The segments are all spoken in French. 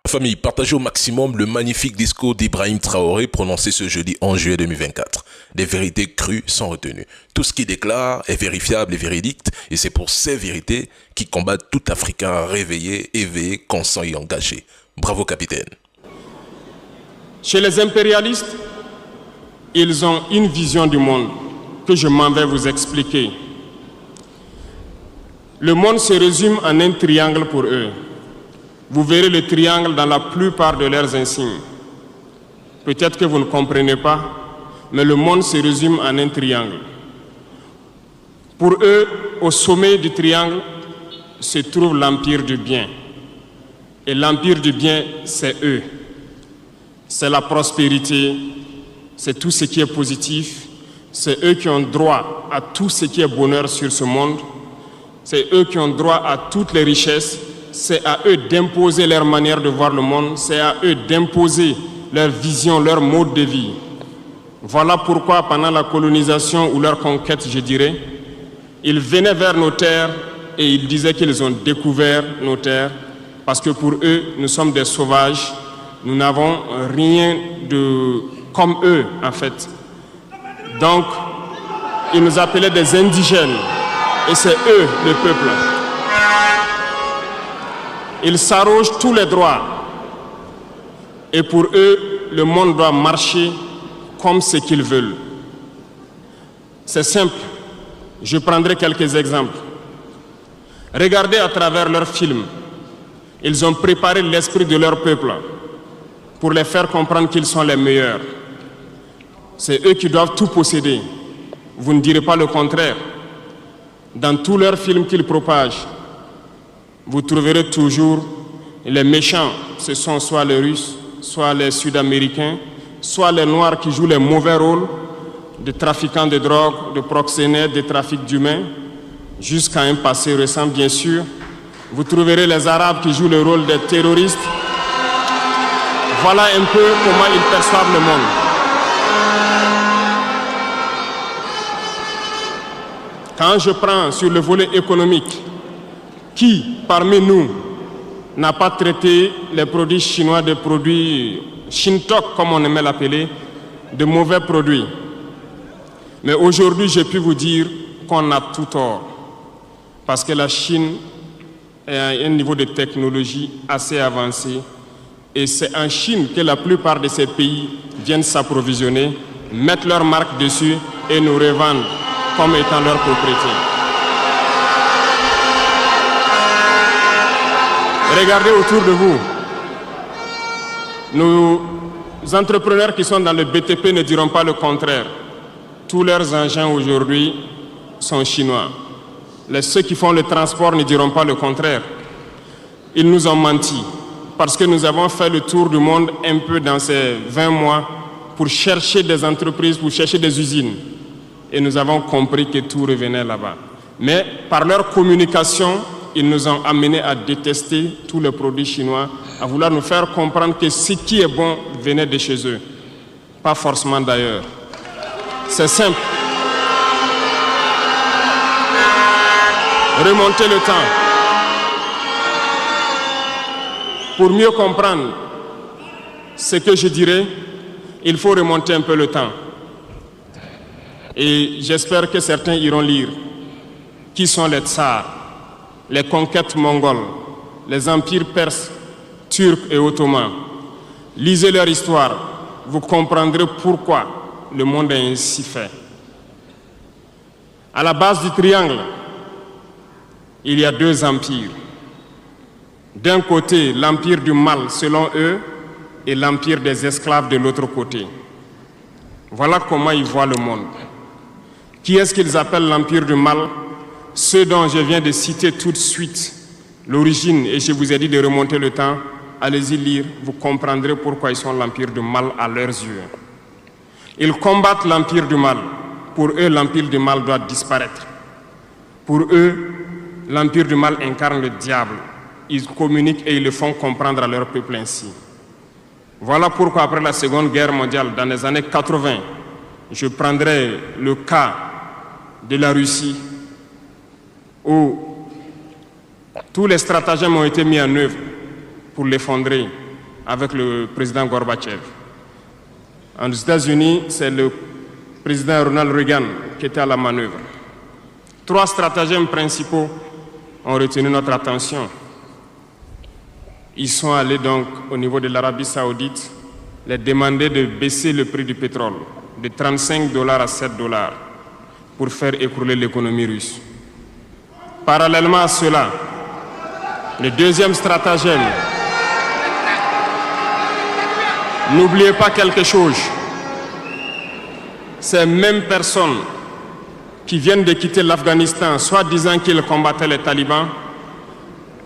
Famille, partagez au maximum le magnifique discours d'Ibrahim Traoré prononcé ce jeudi 11 juillet 2024. Des vérités crues sans retenue. Tout ce qu'il déclare est vérifiable et véridique, et c'est pour ces vérités qui combattent tout Africain réveillé, éveillé, conscient et engagé. Bravo capitaine. Chez les impérialistes, ils ont une vision du monde que je m'en vais vous expliquer. Le monde se résume en un triangle pour eux. Vous verrez le triangle dans la plupart de leurs insignes. Peut-être que vous ne comprenez pas, mais le monde se résume en un triangle. Pour eux, au sommet du triangle se trouve l'empire du bien. Et l'empire du bien, c'est eux. C'est la prospérité, c'est tout ce qui est positif. C'est eux qui ont droit à tout ce qui est bonheur sur ce monde. C'est eux qui ont droit à toutes les richesses. C'est à eux d'imposer leur manière de voir le monde. C'est à eux d'imposer leur vision, leur mode de vie. Voilà pourquoi pendant la colonisation ou leur conquête, je dirais, ils venaient vers nos terres et ils disaient qu'ils ont découvert nos terres parce que pour eux, nous sommes des sauvages. Nous n'avons rien de comme eux, en fait. Donc, ils nous appelaient des indigènes et c'est eux, le peuple. Ils s'arrogent tous les droits. Et pour eux, le monde doit marcher comme ce qu'ils veulent. C'est simple. Je prendrai quelques exemples. Regardez à travers leurs films. Ils ont préparé l'esprit de leur peuple pour les faire comprendre qu'ils sont les meilleurs. C'est eux qui doivent tout posséder. Vous ne direz pas le contraire. Dans tous leurs films qu'ils propagent, vous trouverez toujours les méchants. Ce sont soit les Russes, soit les Sud-Américains, soit les Noirs qui jouent les mauvais rôles de trafiquants de drogue, de proxénètes, de trafic d'humains, jusqu'à un passé récent, bien sûr. Vous trouverez les Arabes qui jouent le rôle des terroristes. Voilà un peu comment ils perçoivent le monde. Quand je prends sur le volet économique, qui parmi nous n'a pas traité les produits chinois de produits Shintok, comme on aimait l'appeler, de mauvais produits? Mais aujourd'hui, j'ai pu vous dire qu'on a tout tort. Parce que la Chine est à un niveau de technologie assez avancé. Et c'est en Chine que la plupart de ces pays viennent s'approvisionner, mettre leur marque dessus et nous revendent comme étant leur propriété. Regardez autour de vous. Nos entrepreneurs qui sont dans le BTP ne diront pas le contraire. Tous leurs engins aujourd'hui sont chinois. Ceux qui font le transport ne diront pas le contraire. Ils nous ont menti parce que nous avons fait le tour du monde un peu dans ces 20 mois pour chercher des entreprises, pour chercher des usines. Et nous avons compris que tout revenait là-bas. Mais par leur communication, ils nous ont amenés à détester tous les produits chinois, à vouloir nous faire comprendre que ce qui est bon venait de chez eux, pas forcément d'ailleurs. C'est simple. Remonter le temps. Pour mieux comprendre ce que je dirais, il faut remonter un peu le temps. Et j'espère que certains iront lire qui sont les tsars, les conquêtes mongoles, les empires perses, turcs et ottomans. Lisez leur histoire, vous comprendrez pourquoi le monde est ainsi fait. À la base du triangle, il y a deux empires. D'un côté, l'empire du mal, selon eux, et l'empire des esclaves de l'autre côté. Voilà comment ils voient le monde. Qui est-ce qu'ils appellent l'empire du mal? Ceux dont je viens de citer tout de suite l'origine, et je vous ai dit de remonter le temps, allez-y lire, vous comprendrez pourquoi ils sont l'empire du mal à leurs yeux. Ils combattent l'empire du mal. Pour eux, l'empire du mal doit disparaître. Pour eux, l'empire du mal incarne le diable. Ils communiquent et ils le font comprendre à leur peuple ainsi. Voilà pourquoi après la Seconde Guerre mondiale, dans les années 80, je prendrai le cas de la Russie où tous les stratagèmes ont été mis en œuvre pour l'effondrer avec le président Gorbatchev. Aux États-Unis, c'est le président Ronald Reagan qui était à la manœuvre. 3 stratagèmes principaux ont retenu notre attention. Ils sont allés donc au niveau de l'Arabie Saoudite les demander de baisser le prix du pétrole de 35 $ à 7 $ pour faire écrouler l'économie russe. Parallèlement à cela, le deuxième stratagème, n'oubliez pas quelque chose, ces mêmes personnes qui viennent de quitter l'Afghanistan, soit disant qu'ils combattaient les talibans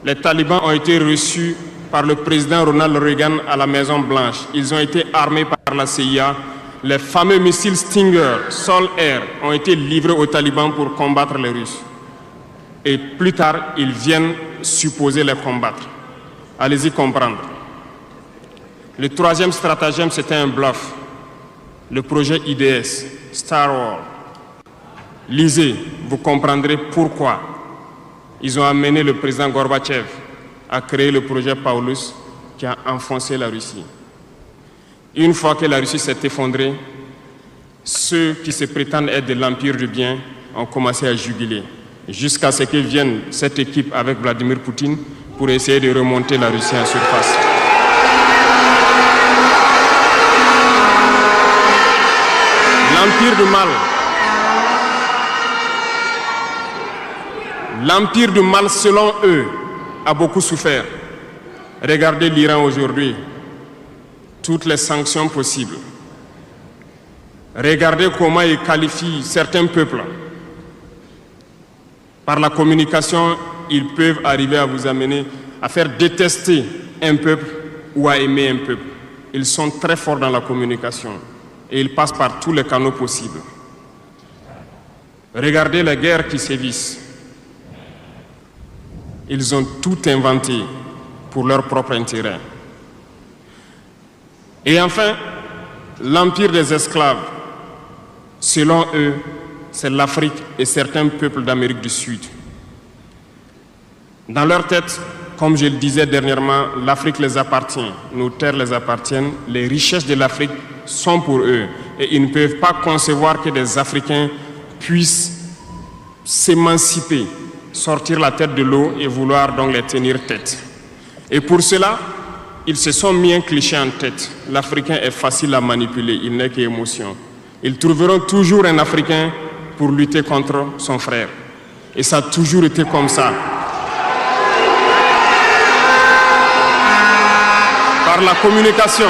ont été reçus par le président Ronald Reagan à la Maison-Blanche. Ils ont été armés par la CIA. Les fameux missiles Stinger, Sol-Air, ont été livrés aux talibans pour combattre les Russes. Et plus tard, ils viennent supposer les combattre. Allez-y comprendre. Le troisième stratagème, c'était un bluff. Le projet IDS, Star Wars. Lisez, vous comprendrez pourquoi ils ont amené le président Gorbatchev à créer le projet Paulus qui a enfoncé la Russie. Une fois que la Russie s'est effondrée, ceux qui se prétendent être de l'Empire du bien ont commencé à juguler, jusqu'à ce que vienne cette équipe avec Vladimir Poutine pour essayer de remonter la Russie en surface. L'Empire du mal, selon eux, a beaucoup souffert. Regardez l'Iran aujourd'hui, toutes les sanctions possibles. Regardez comment ils qualifient certains peuples. Par la communication, ils peuvent arriver à vous amener à faire détester un peuple ou à aimer un peuple. Ils sont très forts dans la communication et ils passent par tous les canaux possibles. Regardez les guerres qui sévissent. Ils ont tout inventé pour leur propre intérêt. Et enfin, l'empire des esclaves, selon eux, c'est l'Afrique et certains peuples d'Amérique du Sud. Dans leur tête, comme je le disais dernièrement, l'Afrique les appartient, nos terres les appartiennent, les richesses de l'Afrique sont pour eux. Et ils ne peuvent pas concevoir que des Africains puissent s'émanciper, sortir la tête de l'eau et vouloir donc les tenir tête. Et pour cela, ils se sont mis un cliché en tête. L'Africain est facile à manipuler, il n'est qu'émotion. Ils trouveront toujours un Africain pour lutter contre son frère. Et ça a toujours été comme ça. Par la communication,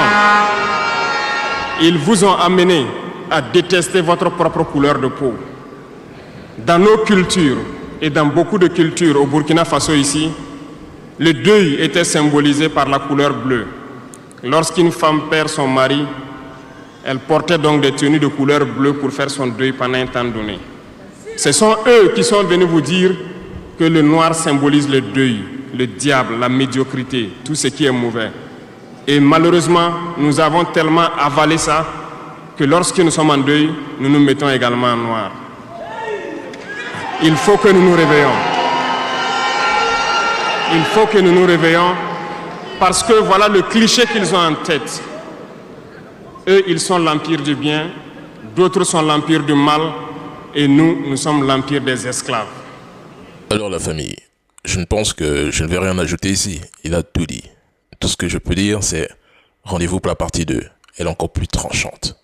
ils vous ont amené à détester votre propre couleur de peau. Dans nos cultures, et dans beaucoup de cultures, au Burkina Faso ici, le deuil était symbolisé par la couleur bleue. Lorsqu'une femme perd son mari, elle portait donc des tenues de couleur bleue pour faire son deuil pendant un temps donné. Ce sont eux qui sont venus vous dire que le noir symbolise le deuil, le diable, la médiocrité, tout ce qui est mauvais. Et malheureusement, nous avons tellement avalé ça que lorsque nous sommes en deuil, nous nous mettons également en noir. Il faut que nous nous réveillons. Il faut que nous nous réveillons parce que voilà le cliché qu'ils ont en tête. Eux, ils sont l'empire du bien, d'autres sont l'empire du mal et nous, nous sommes l'empire des esclaves. Alors la famille, je ne pense que je ne vais rien ajouter ici. Il a tout dit. Tout ce que je peux dire, c'est rendez-vous pour la partie 2. Elle est encore plus tranchante.